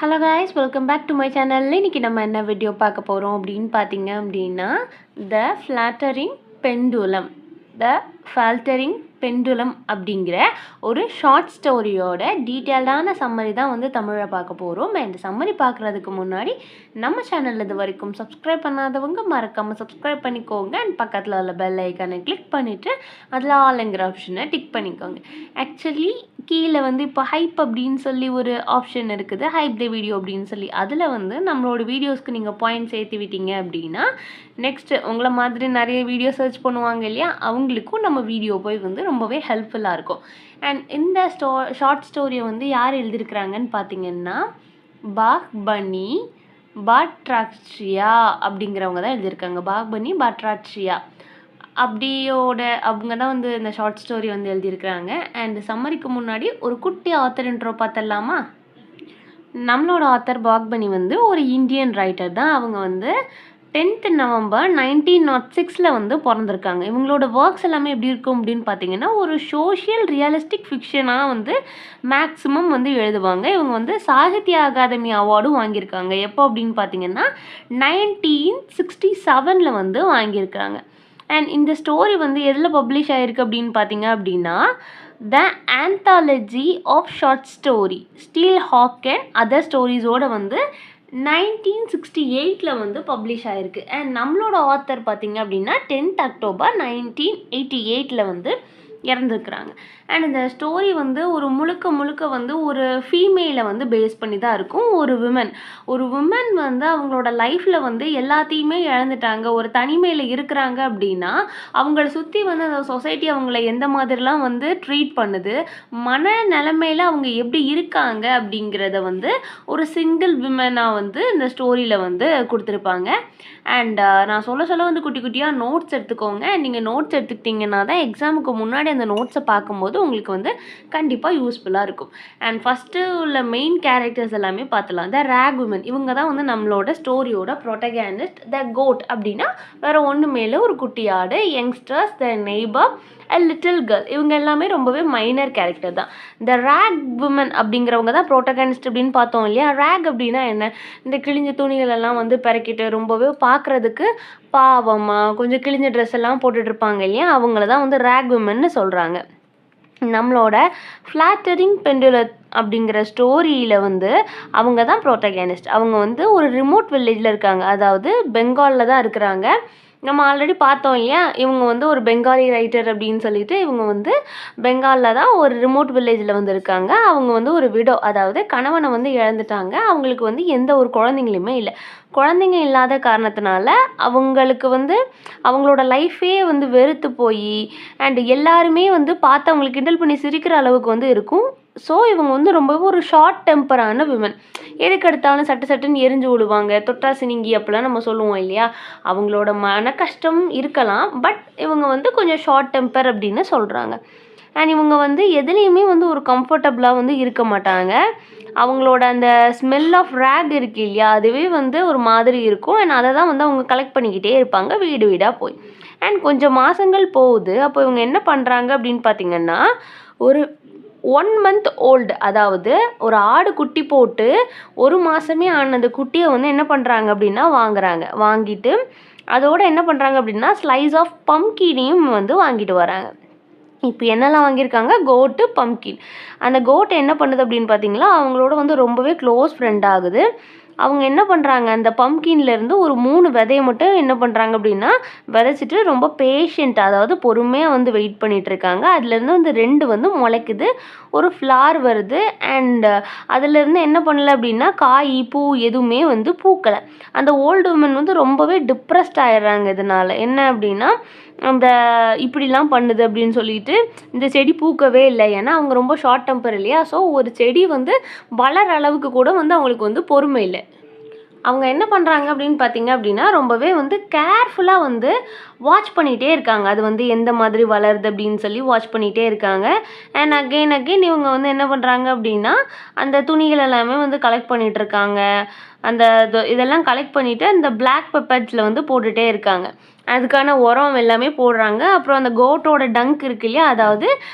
Hello guys, welcome back to my channel. இன்றைக்கி நம்ம என்ன வீடியோ பார்க்க போகிறோம் அப்படின்னு பார்த்தீங்க அப்படின்னா, த ஃப்ளாட்டரிங் பெண்டுலம் அப்படிங்கிற ஒரு ஷார்ட் ஸ்டோரியோட டீட்டெயில்டான சம்மரி தான் வந்து தமிழில் பார்க்க போகிறோம். இந்த சம்மரி பார்க்குறதுக்கு முன்னாடி நம்ம சேனலில் இது வரைக்கும் சப்ஸ்கிரைப் பண்ணாதவங்க மறக்காமல் சப்ஸ்கிரைப் பண்ணிக்கோங்க. அண்ட் பக்கத்தில் உள்ள பெல் ஐக்கானை கிளிக் பண்ணிவிட்டு அதில் ஆல்ங்கிற ஆப்ஷனை டிக் பண்ணிக்கோங்க. ஆக்சுவலி கீழே வந்து இப்போ ஹைப் அப்படின்னு சொல்லி ஒரு ஆப்ஷன் இருக்குது, ஹைப் த வீடியோ அப்படின்னு சொல்லி. அதில் வந்து நம்மளோட வீடியோஸ்க்கு நீங்கள் பாயிண்ட்ஸ் ஏற்றி விட்டீங்க அப்படின்னா நெக்ஸ்ட்டு உங்களை மாதிரி நிறைய வீடியோ சர்ச் பண்ணுவாங்க இல்லையா, அவங்களுக்கும் நம்ம வீடியோ போய் வந்து ரொம்பவே ஹெல்ப்ஃபுல்லாக இருக்கும். அண்ட் இந்த ஷார்ட் ஸ்டோரியை வந்து யார் எழுதியிருக்கிறாங்கன்னு பார்த்தீங்கன்னா, பாக்பனி பாட்ராட்சியா அப்படிங்கிறவங்க தான் எழுதியிருக்காங்க. பாக்பனி பாட்ராட்சியா அவங்க தான் வந்து இந்த ஷார்ட் ஸ்டோரி வந்து எழுதியிருக்கிறாங்க. அண்ட் சம்மரிக்கு முன்னாடி ஒரு குட்டி ஆத்தர் இன்ட்ரோ பார்த்தலாமா? நம்மளோட ஆத்தர் பாக்பனி வந்து ஒரு இந்தியன் ரைட்டர் தான். அவங்க வந்து 10th November 1906 வந்து பிறந்திருக்காங்க. இவங்களோட ஒர்க்ஸ் எல்லாமே எப்படி இருக்கும் அப்படின்னு பார்த்தீங்கன்னா, ஒரு சோஷியல் ரியலிஸ்டிக் ஃபிக்ஷனாக வந்து மேக்ஸிமம் வந்து எழுதுவாங்க. இவங்க வந்து சாகித்ய அகாதமி அவார்டும் வாங்கியிருக்காங்க. எப்போ அப்படின்னு பார்த்தீங்கன்னா 1967 வந்து வாங்கியிருக்கிறாங்க. அண்ட் இந்த ஸ்டோரி வந்து எதில் பப்ளிஷ் ஆகிருக்கு அப்படின்னு பார்த்தீங்க அப்படின்னா, the anthology of short story steel hawk and other ஸ்டோரிஸோடு வந்து 1968 வந்து பப்ளிஷ் ஆகிருக்கு. அண்ட் நம்மளோட ஆத்தர் பார்த்திங்க அப்படின்னா 10th October 1988 வந்து இறந்துருக்குறாங்க. அண்ட் இந்த ஸ்டோரி வந்து ஒரு முழுக்க வந்து ஒரு ஃபீமேலை வந்து பேஸ் பண்ணி தான் இருக்கும். ஒரு விமன் வந்து அவங்களோட லைஃப்பில் வந்து எல்லாத்தையுமே இழந்துட்டாங்க, ஒரு தனிமையில் இருக்கிறாங்க அப்படின்னா அவங்கள சுற்றி வந்து அந்த சொசைட்டி அவங்கள எந்த மாதிரிலாம் வந்து ட்ரீட் பண்ணுது, மன நிலைமையில் அவங்க எப்படி இருக்காங்க அப்படிங்கிறத வந்து ஒரு சிங்கிள் விமனாக வந்து இந்த ஸ்டோரியில் வந்து கொடுத்துருப்பாங்க. அண்ட் நான் சொல்ல வந்து குட்டி குட்டியாக நோட்ஸ் எடுத்துக்கோங்க. நீங்கள் நோட்ஸ் எடுத்துக்கிட்டிங்கன்னா தான் எக்ஸாமுக்கு முன்னாடி அந்த நோட்ஸை பார்க்கும்போது உங்களுக்கு வந்து கண்டிப்பாக யூஸ்ஃபுல்லாக இருக்கும். அண்ட் ஃபஸ்ட்டு உள்ள மெயின் கேரக்டர்ஸ் எல்லாமே பார்த்துலாம். த ரேக் உமன் இவங்க தான் வந்து நம்மளோட ஸ்டோரியோட ப்ரொட்டகனிஸ்ட். த கோட் அப்படின்னா வேறு ஒன்று மேலே ஒரு குட்டி ஆடு, youngsters, the neighbour, a little girl, இவங்க எல்லாமே ரொம்பவே மைனர் கேரக்டர் தான். இந்த ரேக் உமன் அப்படிங்கிறவங்க தான் ப்ரோட்டகனிஸ்ட் அப்படின்னு பார்த்தோம் இல்லையா. ரேக் அப்படின்னா என்ன? இந்த கிழிஞ்ச துணிகள் எல்லாம் வந்து பிறக்கிட்டு ரொம்பவே பார்க்குறதுக்கு பாவமாக கொஞ்சம் கிழிஞ்ச ட்ரெஸ் எல்லாம் போட்டுட்ருப்பாங்க இல்லையா, அவங்கள தான் வந்து ரேக் உமன்னு சொல்கிறாங்க. நம்மளோட ஃப்ளாட்டரிங் பெண்டுலம் அப்படிங்கிற ஸ்டோரியில் வந்து அவங்க தான் ப்ரோட்டகனிஸ்ட். அவங்க வந்து ஒரு ரிமோட் வில்லேஜில் இருக்காங்க, அதாவது பெங்காலில் தான் இருக்கிறாங்க. நம்ம ஆல்ரெடி பார்த்தோம் இல்லையா, இவங்க வந்து ஒரு பெங்காலி ரைட்டர் அப்படின்னு சொல்லிட்டு இவங்க வந்து பெங்காலில் தான் ஒரு ரிமோட் வில்லேஜில் வந்து இருக்காங்க. அவங்க வந்து ஒரு விடோ, அதாவது கணவனை வந்து இழந்துட்டாங்க. அவங்களுக்கு வந்து எந்த ஒரு குழந்தைங்களுமே இல்லை. குழந்தைங்க இல்லாத காரணத்தினால அவங்களுக்கு வந்து அவங்களோட லைஃபே வந்து வெறுத்து போய் அண்ட் எல்லாருமே வந்து பார்த்து அவங்களுக்கு கிண்டல் பண்ணி சிரிக்கிற அளவுக்கு வந்து இருக்கும். ஸோ இவங்க வந்து ரொம்பவே ஒரு ஷார்ட் டெம்பரான விமன். எதுக்கு எடுத்தாலும் சட்டுன்னு எரிஞ்சு விடுவாங்க, தொட்டா சினிங்கி அப்படிலாம் நம்ம சொல்லுவோம் இல்லையா. அவங்களோட மன கஷ்டம் இருக்கலாம், பட் இவங்க வந்து கொஞ்சம் ஷார்ட் டெம்பர் அப்படின்னு சொல்கிறாங்க. அண்ட் இவங்க வந்து எதுலேயுமே வந்து ஒரு கம்ஃபர்டபுளாக வந்து இருக்க மாட்டாங்க. அவங்களோட அந்த ஸ்மெல் ஆஃப் ரேக் இருக்கு இல்லையா, அதுவே வந்து ஒரு மாதிரி இருக்கும். அண்ட் அதை தான் வந்து அவங்க கலெக்ட் பண்ணிக்கிட்டே இருப்பாங்க வீடு வீடாக போய். அண்ட் கொஞ்சம் மாதங்கள் போகுது. அப்போ இவங்க என்ன பண்ணுறாங்க அப்படின்னு பார்த்தீங்கன்னா, ஒரு 1 month old, அதாவது ஒரு ஆடு குட்டி போட்டு 1 மாதமே ஆன அந்த குட்டியை வந்து என்ன பண்ணுறாங்க அப்படின்னா வாங்கிட்டு அதோடு என்ன பண்ணுறாங்க அப்படின்னா ஸ்லைஸ் ஆஃப் பம்கினையும் வந்து வாங்கிட்டு வராங்க. இப்போ என்னெல்லாம் வாங்கியிருக்காங்க? கோட்டு, பம்கின். அந்த கோட்டை என்ன பண்ணுது அப்படின்னு பார்த்தீங்களா, அவங்களோட வந்து ரொம்பவே க்ளோஸ் ஃப்ரெண்ட் ஆகுது. அவங்க என்ன பண்ணுறாங்க, அந்த பம்கின்லேருந்து ஒரு 3 விதையை மட்டும் என்ன பண்ணுறாங்க அப்படின்னா விதைச்சிட்டு ரொம்ப பேஷண்ட்டாக, அதாவது பொறுமையாக வந்து வெயிட் பண்ணிகிட்ருக்காங்க. அதுலேருந்து வந்து 2 வந்து முளைக்குது, ஒரு ஃப்ளார் வருது. அண்ட் அதுலேருந்து என்ன பண்ணலை அப்படின்னா காய் பூ எதுவுமே வந்து பூக்கலை. அந்த ஓல்டு உமன் வந்து ரொம்பவே டிப்ரெஸ்ட் ஆகிடுறாங்க. இதனால் என்ன அப்படின்னா அந்த இப்படிலாம் பண்ணுது அப்படின்னு சொல்லிட்டு இந்த செடி பூக்கவே இல்லை. ஏன்னா அவங்க ரொம்ப ஷார்ட் டெம்பர் இல்லையா. ஸோ ஒரு செடி வந்து வளர அளவுக்கு கூட வந்து அவங்களுக்கு வந்து பொறுமை இல்லை. அவங்க என்ன பண்ணுறாங்க அப்படின்னு பார்த்தீங்க அப்படின்னா ரொம்பவே வந்து கேர்ஃபுல்லாக வந்து வாட்ச் பண்ணிகிட்டே இருக்காங்க. அது வந்து எந்த மாதிரி வளருது அப்படின்னு சொல்லி வாட்ச் பண்ணிகிட்டே இருக்காங்க. அண்ட் அகெயின் இவங்க வந்து என்ன பண்ணுறாங்க அப்படின்னா அந்த துணிகள் எல்லாமே வந்து கலெக்ட் பண்ணிகிட்ருக்காங்க. அந்த இதெல்லாம் கலெக்ட் பண்ணிவிட்டு அந்த பிளாக் பெப்பர்ஸில் வந்து போட்டுகிட்டே இருக்காங்க. அதுக்கான உரம் எல்லாமே போடுறாங்க. அப்புறம் அந்த கோட்டோட டங்க் இருக்கு இல்லையா, அதாவது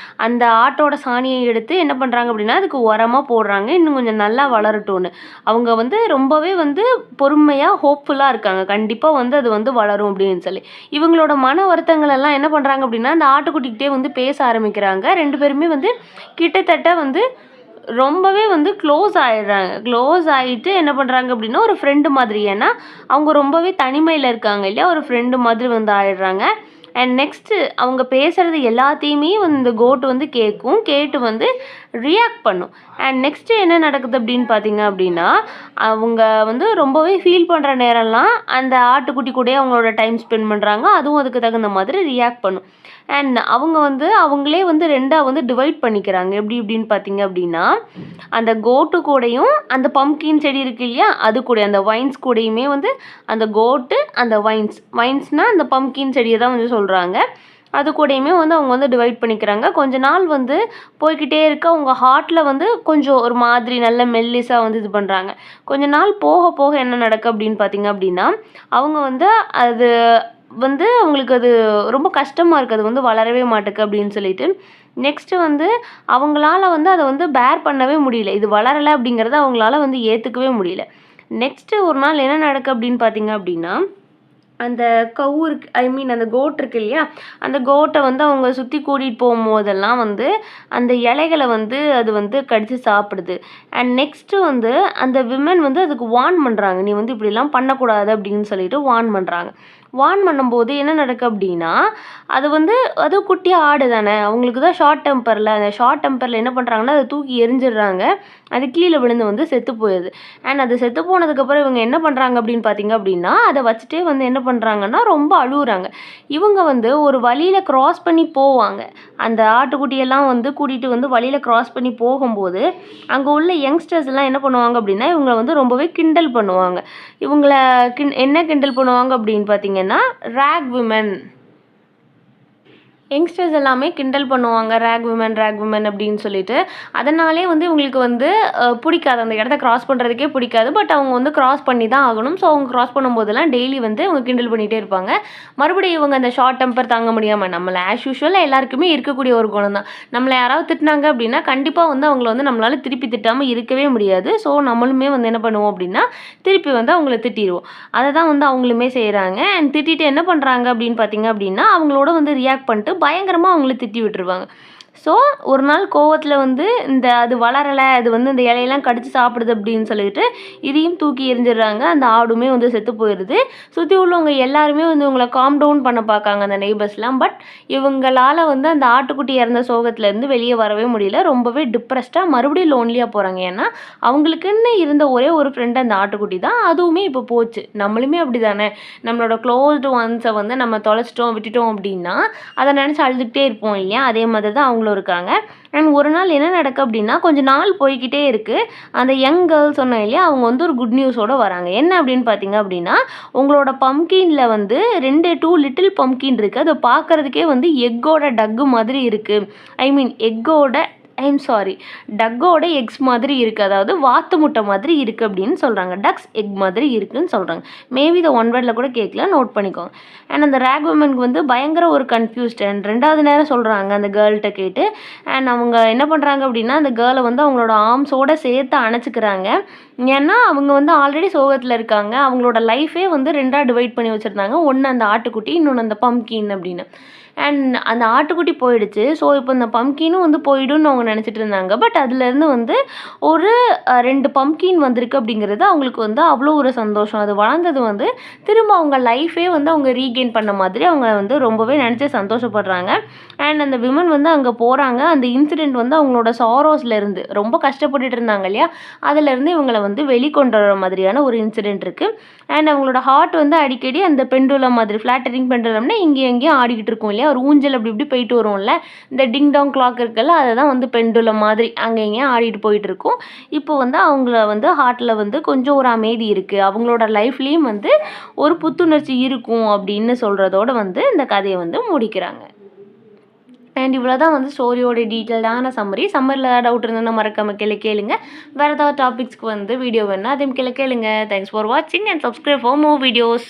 அந்த ஆட்டோட சாணியை எடுத்து என்ன பண்ணுறாங்க அப்படின்னா அதுக்கு உரமாக போடுறாங்க, இன்னும் கொஞ்சம் நல்லா வளரட்டும்னு. அவங்க வந்து ரொம்பவே வந்து பொறுமையாக ஹோப்ஃபுல்லாக இருக்காங்க, கண்டிப்பாக வந்து அது வந்து வளரும் அப்படின்னு சொல்லி. இவங்களோட மன வருத்தங்கள் எல்லாம் என்ன பண்ணுறாங்க அப்படின்னா அந்த ஆட்டுக்குட்டிக்கிட்டே வந்து பேச ஆரம்பிக்கிறாங்க. 2 பேருமே வந்து கிட்டத்தட்ட வந்து ரொம்பவே வந்து க்ளோஸ் ஆயிடுறாங்க. க்ளோஸ் ஆகிட்டு என்ன பண்ணுறாங்க அப்படின்னா ஒரு ஃப்ரெண்டு மாதிரி, ஏன்னா அவங்க ரொம்பவே தனிமையில் இருக்காங்க இல்லையா, ஒரு ஃப்ரெண்டு மாதிரி வந்து ஆயிடுறாங்க. அண்ட் நெக்ஸ்ட்டு அவங்க பேசுகிறது எல்லாத்தையுமே வந்து இந்த கோட் வந்து கேட்கும், கேட்டு வந்து ரியாக்ட் பண்ணும். அண்ட் நெக்ஸ்ட்டு என்ன நடக்குது அப்படின்னு பார்த்தீங்க அப்படின்னா அவங்க வந்து ரொம்பவே ஃபீல் பண்ணுற நேரம்லாம் அந்த ஆட்டுக்குட்டி கூடயே அவங்களோட டைம் ஸ்பெண்ட் பண்ணுறாங்க. அதுவும் அதுக்கு தகுந்த மாதிரி ரியாக்ட் பண்ணும். அண்ட் அவங்க வந்து அவங்களே வந்து 2ஆக வந்து டிவைட் பண்ணிக்கிறாங்க. எப்படி இப்படின்னு பார்த்தீங்க அப்படின்னா அந்த கோட்டு கூடயும் அந்த பம்கின் செடி இருக்கு இல்லையா, அது கூட அந்த வைன்ஸ் கூடயுமே வந்து அந்த கோட்டு அந்த வைன்ஸ்னால் அந்த பம்கின் செடியை தான் வந்து சொல்கிறாங்க. அது கூடயுமே வந்து அவங்க வந்து டிவைட் பண்ணிக்கிறாங்க. கொஞ்ச நாள் வந்து போய்கிட்டே இருக்க அவங்க ஹார்ட்டில் வந்து கொஞ்சம் ஒரு மாதிரி நல்ல மெல்லிஸாக வந்து இது பண்ணுறாங்க. கொஞ்ச நாள் போக போக என்ன நடக்கு அப்படின்னு பார்த்தீங்க அப்படின்னா அவங்க வந்து அது வந்து அவங்களுக்கு அது ரொம்ப கஷ்டமாக இருக்குது, அது வந்து வளரவே மாட்டுக்கு அப்படின்னு சொல்லிட்டு. நெக்ஸ்ட்டு வந்து அவங்களால வந்து அதை வந்து பேர் பண்ணவே முடியல, இது வளரலை அப்படிங்கிறத அவங்களால வந்து ஏற்றுக்கவே முடியல. நெக்ஸ்ட்டு ஒரு நாள் என்ன நடக்கு அப்படின்னு பார்த்தீங்க அப்படின்னா அந்த கவு இருக்கு, ஐ மீன் அந்த கோட் இருக்கு இல்லையா, அந்த கோட்டை வந்து அவங்க சுற்றி கூட்டிகிட்டு போகும்போதெல்லாம் வந்து அந்த இலைகளை வந்து அது வந்து கடித்து சாப்பிடுது. அண்ட் நெக்ஸ்ட்டு வந்து அந்த விமன் வந்து அதுக்கு வார்ன் பண்ணுறாங்க, நீ வந்து இப்படிலாம் பண்ணக்கூடாது அப்படின்னு சொல்லிட்டு வார்ன் பண்ணுறாங்க. வார்ன் பண்ணும்போது என்ன நடக்கு அப்படின்னா அது வந்து அது குட்டி ஆடு தானே, அவங்களுக்கு தான் ஷார்ட் டெம்பரில், அந்த ஷார்ட் டெம்பரில் என்ன பண்ணுறாங்கன்னா அதை தூக்கி எரிஞ்சிடுறாங்க. அது கீழே விழுந்து வந்து செத்து போயிடுது. அண்ட் அது செத்து போனதுக்கப்புறம் இவங்க என்ன பண்ணுறாங்க அப்படின்னு பார்த்தீங்க அப்படின்னா அதை வச்சுட்டே வந்து என்ன பண்ணுறாங்கன்னா ரொம்ப அழுகுறாங்க. இவங்க வந்து ஒரு வழியில் க்ராஸ் பண்ணி போவாங்க, அந்த ஆட்டுக்குட்டியெல்லாம் வந்து கூட்டிகிட்டு வந்து வழியில் க்ராஸ் பண்ணி போகும்போது அங்கே உள்ள யங்ஸ்டர்ஸ் எல்லாம் என்ன பண்ணுவாங்க அப்படின்னா இவங்களை வந்து ரொம்பவே கிண்டல் பண்ணுவாங்க. இவங்கள என்ன கிண்டல் பண்ணுவாங்க அப்படின்னு பார்த்தீங்கன்னா ரேக் விமன், யங்ஸ்டர்ஸ் எல்லாமே கிண்டல் பண்ணுவாங்க, ரேக் விமன் அப்படின்னு சொல்லிட்டு. அதனாலே வந்து இவங்களுக்கு வந்து பிடிக்காது, அந்த இடத்த க்ராஸ் பண்ணுறதுக்கே பிடிக்காது. பட் அவங்க வந்து க்ராஸ் பண்ணி தான் ஆகணும். ஸோ அவங்க க்ராஸ் பண்ணும்போதெல்லாம் டெய்லி வந்து அவங்க கிண்டல் பண்ணிகிட்டே இருப்பாங்க. மறுபடியும் இவங்க அந்த ஷார்ட் டெம்பர் தாங்க முடியாமல், நம்மளை ஆஸ் யூஷுவலாக எல்லாருக்குமே இருக்கக்கூடிய ஒரு குணம் தான், நம்மளை யாராவது திட்டினாங்க அப்படின்னா கண்டிப்பாக வந்து அவங்கள வந்து நம்மளால் திருப்பி திட்டாமல் இருக்கவே முடியாது. ஸோ நம்மளுமே வந்து என்ன பண்ணுவோம் அப்படின்னா திருப்பி வந்து அவங்கள திட்டிடுவோம். அதை தான் வந்து அவங்களுமே செய்கிறாங்க. அண்ட் திட்டிட்டு என்ன பண்ணுறாங்க அப்படின்னு பார்த்தீங்க அப்படின்னா அவங்களோட வந்து ரியாக்ட் பண்ணிட்டு பயங்கரமாக அவங்கள திட்டி விட்டுருவாங்க. ஸோ ஒரு நாள் கோவத்தில் வந்து இந்த அது வளரலை, அது வந்து இந்த இலையெல்லாம் கடித்து சாப்பிடுது அப்படின்னு சொல்லிட்டு இதையும் தூக்கி எறிஞ்சிடுறாங்க. அந்த ஆடுமே வந்து செத்து போயிடுது. சுற்றி உள்ளவங்க எல்லாருமே வந்து இவங்களை காம் டவுன் பண்ண பார்க்காங்க, அந்த நெய்பர்ஸ்லாம். பட் இவங்களால் வந்து அந்த ஆட்டுக்குட்டி இறந்த சோகத்துலேருந்து வெளியே வரவே முடியல. ரொம்பவே டிப்ரெஸ்டாக மறுபடியும் லோன்லியாக போகிறாங்க. ஏன்னா அவங்களுக்குன்னு இருந்த ஒரே ஒரு ஃப்ரெண்டு அந்த ஆட்டுக்குட்டி தான், அதுவுமே இப்போ போச்சு. நம்மளுமே அப்படி தானே, நம்மளோட க்ளோஸ்டு ஒன்ஸை வந்து நம்ம தொலைச்சிட்டோம் விட்டுட்டோம் அப்படின்னா அதை நினச்சி அழுதுகிட்டே இருப்போம் இல்லையா, அதே மாதிரி தான் அவங்களும் இருக்காங்க. அண்ட் ஒரு நாள் என்ன நடக்கு அப்படின்னா கொஞ்ச நாள் போய்கிட்டே இருக்குது. அந்த யங் கேர்ள்ஸ் சொன்னோம் இல்லையா, அவங்க வந்து ஒரு குட் நியூஸோடு வராங்க. என்ன அப்படின்னு பார்த்தீங்க அப்படின்னா உங்களோட பம்கினில் வந்து 2 லிட்டில் பம்கின் இருக்குது, அதை பார்க்குறதுக்கே வந்து எக்கோட டக்கு மாதிரி இருக்குது, ஐ மீன் டக்கோட எக்ஸ் மாதிரி இருக்குது, அதாவது வாத்து முட்டை மாதிரி இருக்குது அப்படின்னு சொல்கிறாங்க. டக்ஸ் எக் மாதிரி இருக்குதுன்னு சொல்கிறாங்க. மேபி இதை ஒன் வேர்டில் கூட கேட்கல, நோட் பண்ணிக்கோங்க. அண்ட் அந்த ரேக் விமனுக்கு வந்து பயங்கர ஒரு கன்ஃபியூஸ்ட். அண்ட் 2வது நேரம் சொல்கிறாங்க அந்த கேர்ள்கிட்ட கேட்டு. அண்ட் அவங்க என்ன பண்ணுறாங்க அப்படின்னா அந்த கேர்ளை வந்து அவங்களோட ஆர்ம்ஸோடு சேர்த்து அணைச்சிக்கிறாங்க. ஏன்னா அவங்க வந்து ஆல்ரெடி சோகத்தில் இருக்காங்க. அவங்களோட லைஃபே வந்து 2ஆக டிவைட் பண்ணி வச்சுருந்தாங்க, ஒன்று அந்த ஆட்டுக்குட்டி, இன்னொன்று அந்த பம்கின் அப்படின்னு. அண்ட் அந்த ஆட்டுக்குட்டி போயிடுச்சு. ஸோ இப்போ இந்த பம்கினும் வந்து போயிடும்னு அவங்க நினச்சிட்டு இருந்தாங்க. பட் அதுலேருந்து வந்து ஒரு 2 பம்கின் வந்திருக்கு அப்படிங்கிறது அவங்களுக்கு வந்து அவ்வளோ ஒரு சந்தோஷம். அது வளர்ந்தது வந்து திரும்ப அவங்க லைஃபே வந்து அவங்க ரீகெயின் பண்ண மாதிரி அவங்க வந்து ரொம்பவே நினச்சி சந்தோஷப்படுறாங்க. அண்ட் அந்த விமன் வந்து அங்கே போகிறாங்க. அந்த இன்சிடெண்ட் வந்து அவங்களோட சாரோஸ்லேருந்து ரொம்ப கஷ்டப்பட்டுட்டு இருந்தாங்க இல்லையா, அதிலேருந்து இவங்களை வந்து வெளிக்கொண்டு வர மாதிரியான ஒரு இன்சிடெண்ட் இருக்குது. அண்ட் அவங்களோட ஹார்ட் வந்து அடிக்கடி அந்த பெண்டுலம் மாதிரி, ஃப்ளாட்டரிங் பெண்டுலம்னா இங்கேயும் எங்கேயும் ஆடிக்கிட்டு இருக்கும் இல்லையா, ஒரு ஊஞ்சல் அப்படி இப்படி போயிட்டு வரும்ல, இந்த டிங் டாங் கிளாக் இருக்குல்ல, அதை தான் வந்து பெண்டுலம் மாதிரி அங்கே எங்கேயும் ஆடிட்டு போயிட்டு இருக்கும். இப்போ வந்து அவங்கள வந்து ஹார்ட்டில் வந்து கொஞ்சம் ஒரு அமைதி இருக்குது, அவங்களோட லைஃப்லேயும் வந்து ஒரு புத்துணர்ச்சி இருக்கும் அப்படின்னு சொல்கிறதோடு வந்து இந்த கதையை வந்து முடிக்கிறாங்க. அண்ட் இவ்வளோ தான் வந்து ஸ்டோரியோட டீட்டெயில்டான சம்மரியில் ஏதாவது டவுட் இருந்ததுன்னா மறக்காமல் கேளுங்க. வேறு ஏதாவது டாபிக்ஸ்க்கு வந்து வீடியோ வேணுன்னா அதையும் கேளுங்க. தேங்க்ஸ் ஃபார் வாட்சிங் and subscribe for more videos.